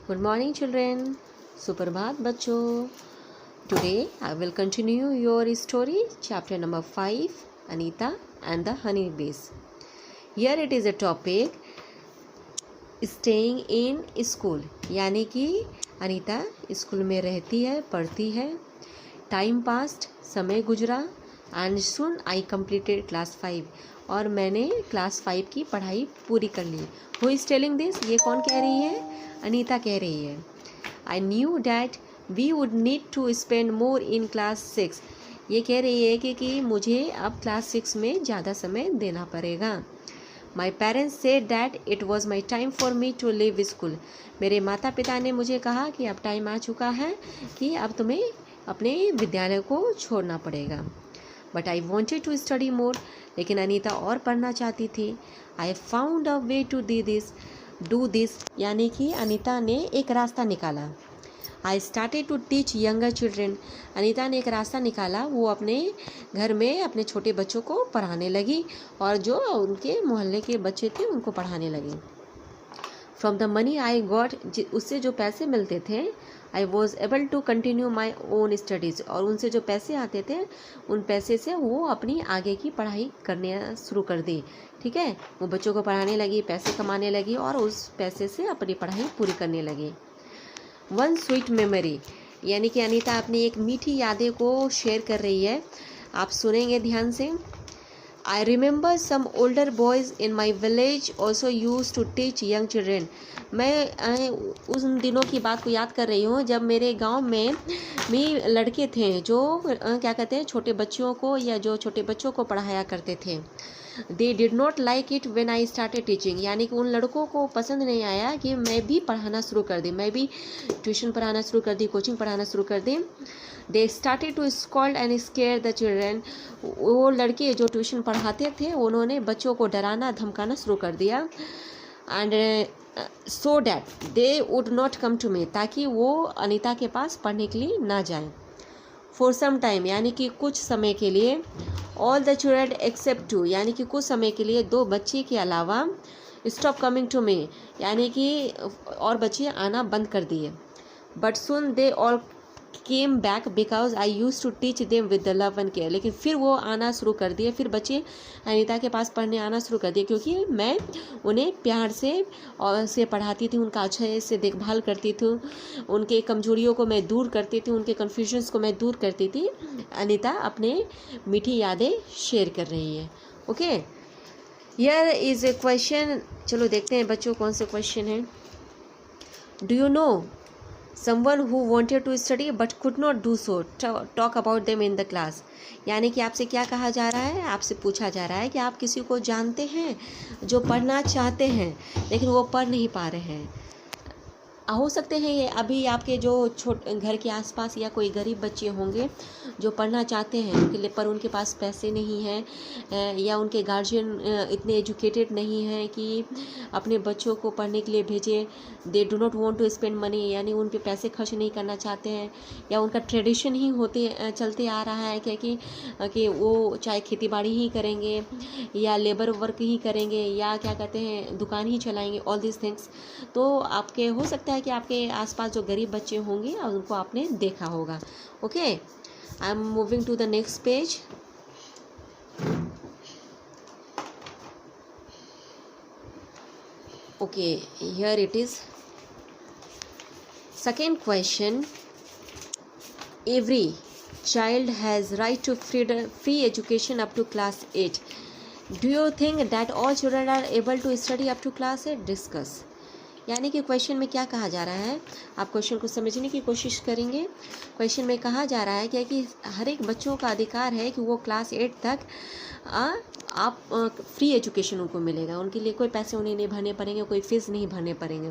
Good morning, children. Suprabhat बच्चों. Today I will continue your story, chapter number 5, Anita and the honeybees. Here it is a topic, staying in school. यानी कि Anita school में रहती है, पढ़ती है. Time past, समय गुजरा. And soon I completed class 5. और मैंने क्लास 5 की पढ़ाई पूरी कर ली. Who is telling this? ये कौन कह रही है? अनीता कह रही है. I knew that we would need to spend more in class 6. ये कह रही है कि मुझे अब क्लास 6 में ज़्यादा समय देना पड़ेगा. My parents said that it was my time for me to leave school. मेरे माता पिता ने मुझे कहा कि अब टाइम आ चुका है कि अब तुम्हें अपने विद्यालय को छोड़ना पड़ेगा. But I wanted to study more. लेकिन अनीता और पढ़ना चाहती थी. I found a way to do this. यानी कि अनीता ने एक रास्ता निकाला. I started to teach younger children. Anita ने एक रास्ता निकाला. वो अपने घर में अपने छोटे बच्चों को पढ़ाने लगी और जो उनके मोहल्ले के बच्चे थे उनको पढ़ाने लगी. From the money I got, उससे जो पैसे मिलते थे, I was able to continue my own studies. और उनसे जो पैसे आते थे उन पैसे से वो अपनी आगे की पढ़ाई करने शुरू कर दी. ठीक है, वो बच्चों को पढ़ाने लगी, पैसे कमाने लगी और उस पैसे से अपनी पढ़ाई पूरी करने लगी. वन स्वीट मेमोरी, यानी कि अनीता अपनी एक मीठी यादें को शेयर कर रही है. आप सुनेंगे ध्यान से. I remember some older boys in my village also used to teach young children. मैं उन दिनों की बात को याद कर रही हूँ जब मेरे गांव में भी लड़के थे जो क्या कहते हैं, छोटे बच्चों को या जो छोटे बच्चों को पढ़ाया करते थे. They did not like it when I started teaching. यानी कि उन लड़कों को पसंद नहीं आया कि मैं भी पढ़ाना शुरू कर दी, मैं भी ट्यूशन पढ़ाना शुरू कर दी, कोचिंग पढ़ाना शुरू कर दी. They started to scold and scare the children. वो लड़के जो ट्यूशन पढ़ाते थे उन्होंने बच्चों को डराना धमकाना शुरू कर दिया. And so that they would not come to me, ताकि वो अनीता के पास पढ़ने के लिए ना जाएं. For some time, यानी कि कुछ समय के लिए. All the children except 2, यानी कि कुछ समय के लिए 2 बच्चे के अलावा. Stop coming to me, यानी कि और बच्चे आना बंद कर दिए. But soon they all came back because I used to teach them with the love and care. लेकिन फिर वो आना शुरू कर दिए, फिर बच्चे अनीता के पास पढ़ने आना शुरू कर दिए क्योंकि मैं उन्हें प्यार से पढ़ाती थी, उनका अच्छे से देखभाल करती थी, उनके कमजोरियों को मैं दूर करती थी, उनके कन्फ्यूजन्स को मैं दूर करती थी. अनीता अपने मीठी यादें शेयर कर रही है. Okay, here is a question. चलो देखते हैं बच्चों कौन से क्वेश्चन है. Do you know someone who wanted to study but could not do so, talk about them in the class. यानी कि आपसे क्या कहा जा रहा है, आपसे पूछा जा रहा है कि आप किसी को जानते हैं जो पढ़ना चाहते हैं लेकिन वो पढ़ नहीं पा रहे हैं. हो सकते हैं ये अभी आपके जो घर के आसपास या कोई गरीब बच्चे होंगे जो पढ़ना चाहते हैं उनके लिए, पर उनके पास पैसे नहीं हैं या उनके गार्जियन इतने एजुकेटेड नहीं हैं कि अपने बच्चों को पढ़ने के लिए भेजें. They do not want to spend money, यानी उन पे पैसे खर्च नहीं करना चाहते हैं या उनका ट्रेडिशन ही चलते आ रहा है कि वो चाहे खेती बाड़ी ही करेंगे या लेबर वर्क ही करेंगे या क्या कहते हैं दुकान ही चलाएंगे. All this things. तो आपके हो सकता है कि आपके आसपास जो गरीब बच्चे होंगे उनको आपने देखा होगा. Okay, I am moving to the next page. Okay, here it is. Second question. Every child has right to free education up to class 8. Do you think that all children are able to study up to class 8? Discuss. यानी कि question में क्या कहा जा रहा है, आप question को समझने की कोशिश करेंगे. क्वेश्चन में कहा जा रहा है कि हर एक बच्चों का अधिकार है कि वो क्लास 8 तक आप फ्री एजुकेशन उनको मिलेगा. उनके लिए कोई पैसे उन्हें नहीं भरने पड़ेंगे, कोई फीस नहीं भरने पड़ेंगे.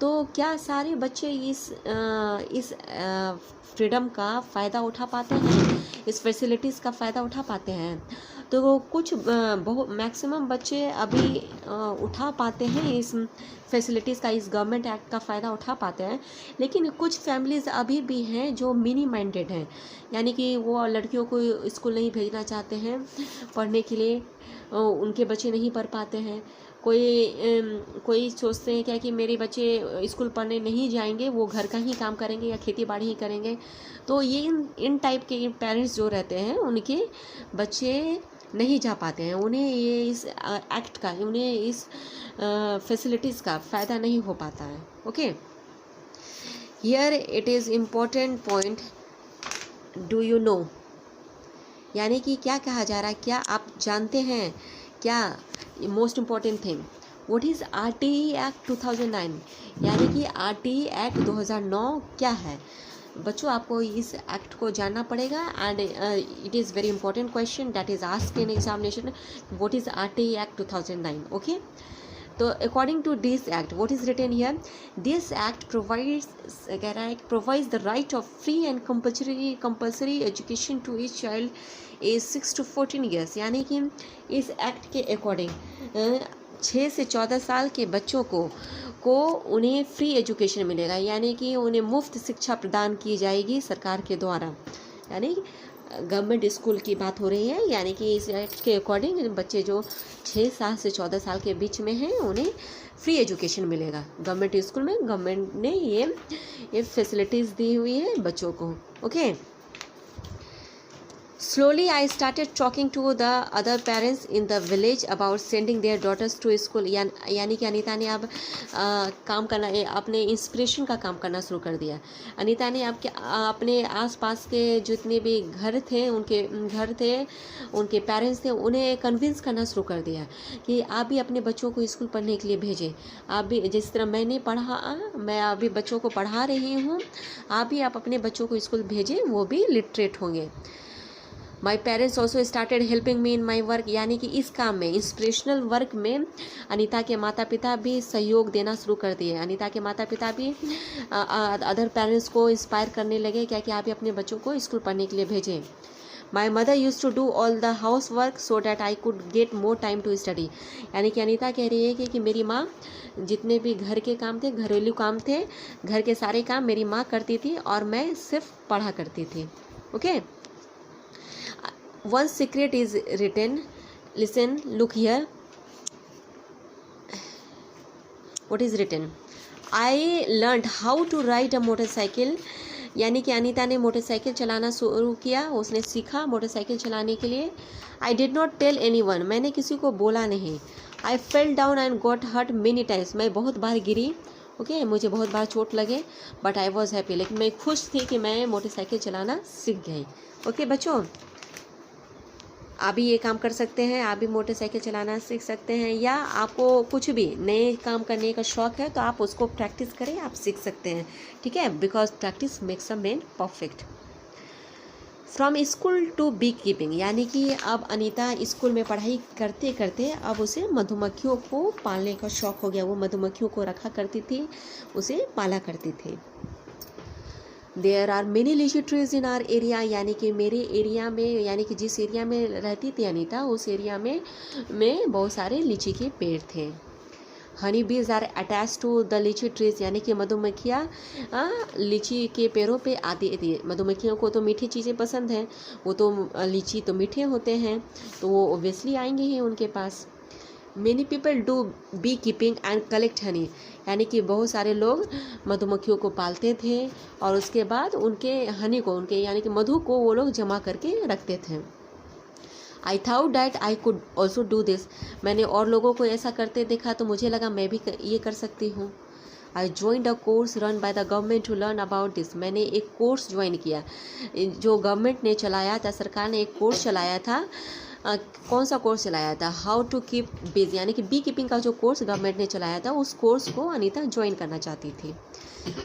तो क्या सारे बच्चे इस फ्रीडम का फ़ायदा उठा पाते हैं, इस फैसिलिटीज़ का फ़ायदा उठा पाते हैं? तो वो कुछ बहुत मैक्सिमम बच्चे अभी उठा पाते हैं इस फैसिलिटीज़ का, इस गवर्नमेंट एक्ट का फ़ायदा उठा पाते हैं. लेकिन कुछ फैमिलीज़ अभी भी हैं जो मिनी माइंडेड हैं, यानी कि वो लड़कियों को स्कूल नहीं भेजना चाहते हैं पढ़ने के लिए, उनके बच्चे नहीं पढ़ पाते हैं. कोई सोचते हैं क्या कि मेरे बच्चे स्कूल पढ़ने नहीं जाएंगे, वो घर का ही काम करेंगे या खेती बाड़ी ही करेंगे। तो ये इन टाइप के पेरेंट्स जो रहते हैं उनके बच्चे नहीं जा पाते हैं, उन्हें ये इस एक्ट का, उन्हें इस फैसिलिटीज़ का फ़ायदा नहीं हो पाता है। Okay, here it is important point, do you know, यानी कि क्या कहा जा रहा है, क्या आप जानते हैं, क्या most important thing, what is RTE act 2009, यानी कि RTE एक्ट 2009 क्या है। बच्चों आपको इस एक्ट को जानना पड़ेगा, and it is very important question that is asked in examination, what is RTE act 2009। Okay, तो according to this act, what is written here, this act provides, कह रहा है provides the right of free and compulsory education to each child age 6 to 14 years, यानी कि इस act के according 6 से 14 साल के बच्चों को उन्हें फ्री एजुकेशन मिलेगा, यानी कि उन्हें मुफ्त शिक्षा प्रदान की जाएगी सरकार के द्वारा, यानी गवर्नमेंट स्कूल की बात हो रही है। यानी कि इस एक्ट के अकॉर्डिंग बच्चे जो 6 साल से 14 साल के बीच में हैं उन्हें फ्री एजुकेशन मिलेगा गवर्नमेंट स्कूल में। गवर्नमेंट ने ये फैसिलिटीज़ दी हुई है बच्चों को। Okay, Slowly I started talking to the other parents in the village about sending their daughters to school। यानी कि अनीता ने अब काम करना, अपने इंस्पिरेशन का काम करना शुरू कर दिया। अनीता ने अपने आसपास के जितने भी घर थे उनके पेरेंट्स थे, उन्हें कन्विंस करना शुरू कर दिया कि आप भी अपने बच्चों को स्कूल पढ़ने के लिए भेजें। आप भी जिस तरह मैंने पढ़ा, मैं अभी बच्चों को पढ़ा रही हूँ, आप भी आप अपने बच्चों को स्कूल भेजें, वो भी लिटरेट होंगे। My parents also started helping me in my work, यानी कि इस काम में, इंस्पिरेशनल वर्क में अनीता के माता पिता भी सहयोग देना शुरू कर दिए। अनीता के माता पिता भी अदर पेरेंट्स को इंस्पायर करने लगे क्या कि आप भी अपने बच्चों को स्कूल पढ़ने के लिए भेजें। My mother use to do all the house work so that I could get more time to study, यानी कि अनीता कह रही है कि मेरी माँ जितने भी घर के काम थे, घरेलू काम थे, घर के सारे काम मेरी माँ करती थी और मैं सिर्फ पढ़ा करती थी। Okay, one secret is written, listen, look here, what is written, I learned how to ride a motorcycle, यानी कि अनीता ने मोटरसाइकिल चलाना शुरू किया, उसने सीखा मोटरसाइकिल चलाने के लिए। I did not tell anyone, मैंने किसी को बोला नहीं। I fell down and got hurt many times, मैं बहुत बार गिरी। ओके, मुझे बहुत बार चोट लगे, बट आई वॉज हैप्पी, लेकिन मैं खुश थी कि मैं मोटरसाइकिल चलाना सीख गई। ओके बच्चों, आप भी ये काम कर सकते हैं, आप भी मोटरसाइकिल चलाना सीख सकते हैं, या आपको कुछ भी नए काम करने का शौक़ है तो आप उसको प्रैक्टिस करें, आप सीख सकते हैं। ठीक है, because practice makes a man perfect. From school to beekeeping, यानी कि अब अनीता स्कूल में पढ़ाई करते करते अब उसे मधुमक्खियों को पालने का शौक़ हो गया। वो मधुमक्खियों को रखा करती थी, उसे पाला करती थी। देयर आर मेनी लीची ट्रीज इन आर एरिया, यानी कि मेरे एरिया में, यानी कि जिस एरिया में रहती थी अनीता, उस एरिया में बहुत सारे लीची के पेड़ थे। Honey bees are attach to the लीची ट्रीज, यानी कि मधुमक्खियाँ लीची के पेड़ों पे आती थी। मधुमक्खियों को तो मीठी चीज़ें पसंद हैं, वो तो लीची तो मीठे होते हैं, तो वो ओब्वियसली आएंगे ही उनके पास। Many people do beekeeping and collect honey, यानी कि बहुत सारे लोग मधुमक्खियों को पालते थे और उसके बाद उनके हनी को, उनके यानी कि मधु को वो लोग जमा करके रखते थे। I thought that I could also do this, मैंने और लोगों को ऐसा करते देखा तो मुझे लगा मैं भी ये कर सकती हूँ। I joined a course run by the government to learn about this, मैंने एक कोर्स ज्वाइन किया जो गवर्नमेंट ने चलाया था, सरकार ने एक कोर्स चलाया था। कौन सा कोर्स चलाया था? हाउ टू कीप बीज, यानी कि बी कीपिंग का जो कोर्स गवर्नमेंट ने चलाया था, उस कोर्स को अनीता ज्वाइन करना चाहती थी।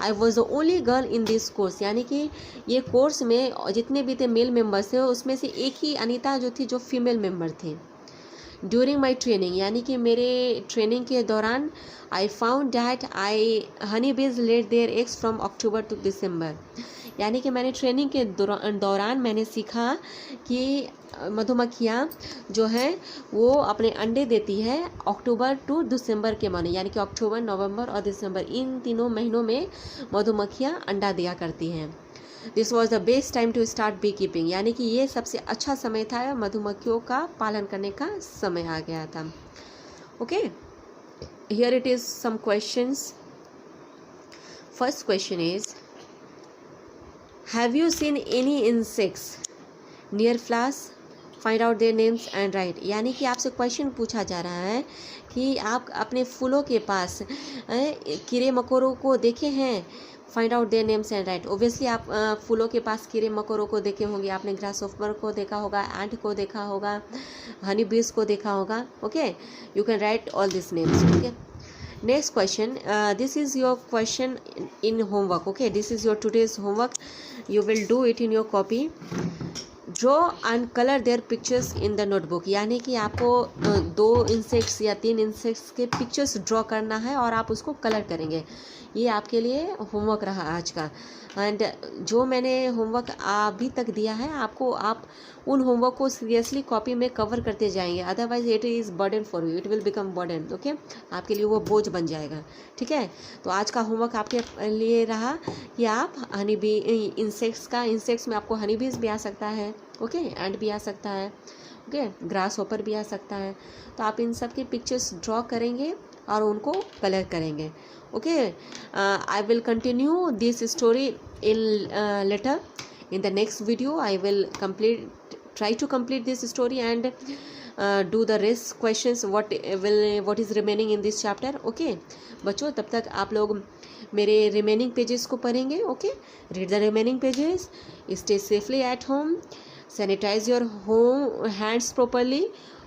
I was the only girl in this course, यानी कि ये कोर्स में जितने भी थे मेल मेम्बर्स थे, उसमें से एक ही अनीता जो थी जो फीमेल मेम्बर थी। ड्यूरिंग माई ट्रेनिंग, यानी कि मेरे ट्रेनिंग के दौरान, I found that honey bees laid their eggs from October to December, यानी कि मैंने ट्रेनिंग के दौरान मैंने सीखा कि मधुमक्खियाँ जो हैं वो अपने अंडे देती है अक्टूबर टू दिसंबर के महीने, यानी कि अक्टूबर, नवंबर और दिसंबर, इन तीनों महीनों में मधुमक्खियाँ अंडा दिया करती हैं। This was the best time to start beekeeping, यानी कि ये सबसे अच्छा समय था, मधुमक्खियों का पालन करने का समय आ गया था। Okay here it is some questions. First question is, have you seen any insects near flowers? Find out their names and write. यानी कि आपसे क्वेश्चन पूछा जा रहा है कि आप अपने फूलों के पास कीड़े मकोड़ों को देखे हैं? Find out their names and right. Obviously आप फूलों के पास कीड़े मकोड़ों को देखे होंगे. आपने ग्रास ऑफर को देखा होगा, एंट को देखा होगा, हनी बीज को देखा होगा. Okay, you can write all this names. Okay, next question, this is your question in homework. Okay, this is your today's homework. You will do it in your copy. Draw and colour their pictures in the notebook. यानी कि आपको 2 insects या 3 insects के pictures draw करना है और आप उसको कलर करेंगे. ये आपके लिए होमवर्क रहा आज का. एंड जो मैंने होमवर्क अभी तक दिया है आपको, आप उन होमवर्क को सीरियसली कॉपी में कवर करते जाएंगे. Otherwise it is burden for you, it will become burden. Okay, आपके लिए वो बोझ बन जाएगा. ठीक है, तो आज का होमवर्क आपके लिए रहा कि आप हनी बी इंसेक्ट्स में आपको हनी बीज भी आ सकता है. ओके, एंड भी आ सकता है. ओके, ग्रास हॉपर भी आ सकता है. तो आप इन सब की पिक्चर्स ड्रॉ करेंगे और उनको कलर करेंगे. Okay, I will continue this story in later. In the next video I will try to complete this story and do the rest questions what is remaining in this chapter. Okay बच्चों, तब तक आप लोग मेरे remaining pages को पढ़ेंगे. Okay, read the remaining pages, stay safely at home, sanitize your hands properly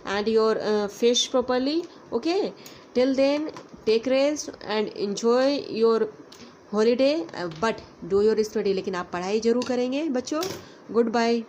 and your face properly. Okay, till then take rest and enjoy your holiday. But do your study. लेकिन आप पढ़ाई जरूर करेंगे बच्चों. Good bye.